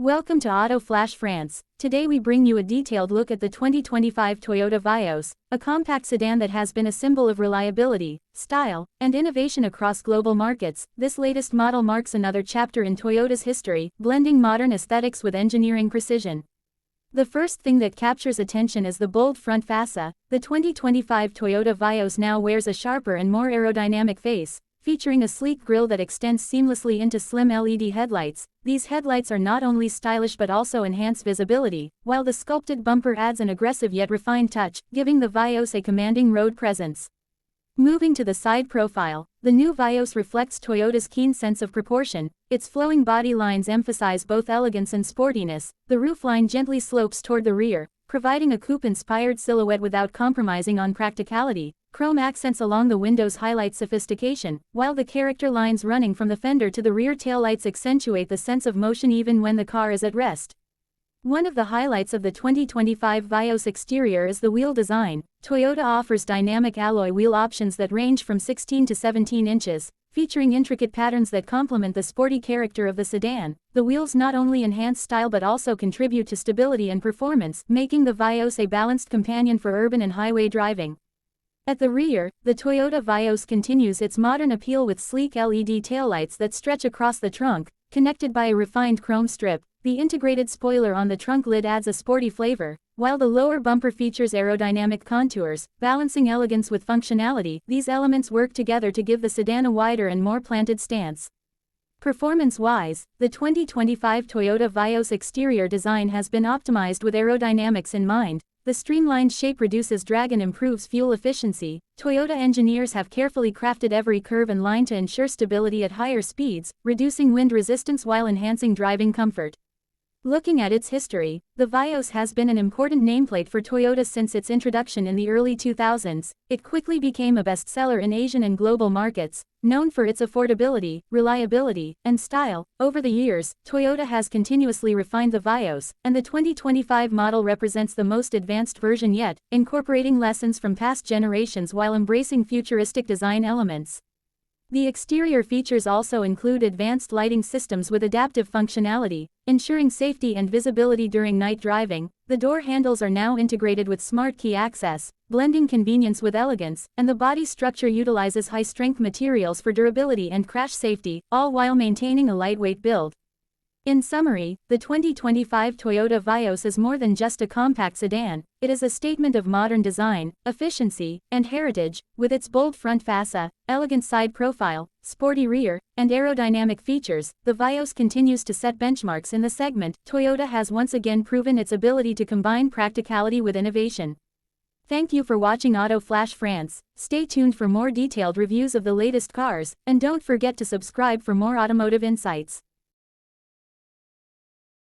Welcome to Auto Flash France. Today we bring you a detailed look at the 2025 Toyota Vios, a compact sedan that has been a symbol of reliability, style, and innovation across global markets. This latest model marks another chapter in Toyota's history, blending modern aesthetics with engineering precision. The first thing that captures attention is the bold front fascia. The 2025 Toyota Vios now wears a sharper and more aerodynamic face, featuring a sleek grille that extends seamlessly into slim LED headlights. These headlights are not only stylish but also enhance visibility, while the sculpted bumper adds an aggressive yet refined touch, giving the Vios a commanding road presence. Moving to the side profile, the new Vios reflects Toyota's keen sense of proportion. Its flowing body lines emphasize both elegance and sportiness. The roofline gently slopes toward the rear, providing a coupe-inspired silhouette without compromising on practicality. Chrome accents along the windows highlight sophistication, while the character lines running from the fender to the rear taillights accentuate the sense of motion even when the car is at rest. One of the highlights of the 2025 Vios exterior is the wheel design. Toyota offers dynamic alloy wheel options that range from 16 to 17 inches, featuring intricate patterns that complement the sporty character of the sedan. The wheels not only enhance style but also contribute to stability and performance, making the Vios a balanced companion for urban and highway driving. At the rear, the Toyota Vios continues its modern appeal with sleek LED taillights that stretch across the trunk, connected by a refined chrome strip. The integrated spoiler on the trunk lid adds a sporty flavor, while the lower bumper features aerodynamic contours, balancing elegance with functionality. These elements work together to give the sedan a wider and more planted stance. Performance-wise, the 2025 Toyota Vios exterior design has been optimized with aerodynamics in mind. The streamlined shape reduces drag and improves fuel efficiency. Toyota engineers have carefully crafted every curve and line to ensure stability at higher speeds, reducing wind resistance while enhancing driving comfort. Looking at its history, the Vios has been an important nameplate for Toyota since its introduction in the early 2000s. It quickly became a bestseller in Asian and global markets. Known for its affordability, reliability, and style, over the years, Toyota has continuously refined the Vios, and the 2025 model represents the most advanced version yet, incorporating lessons from past generations while embracing futuristic design elements. The exterior features also include advanced lighting systems with adaptive functionality, ensuring safety and visibility during night driving. The door handles are now integrated with smart key access, blending convenience with elegance, and the body structure utilizes high-strength materials for durability and crash safety, all while maintaining a lightweight build. In summary, the 2025 Toyota Vios is more than just a compact sedan. It is a statement of modern design, efficiency, and heritage. With its bold front fascia, elegant side profile, sporty rear, and aerodynamic features, the Vios continues to set benchmarks in the segment. Toyota has once again proven its ability to combine practicality with innovation. Thank you for watching Auto Flash France. Stay tuned for more detailed reviews of the latest cars, and don't forget to subscribe for more automotive insights.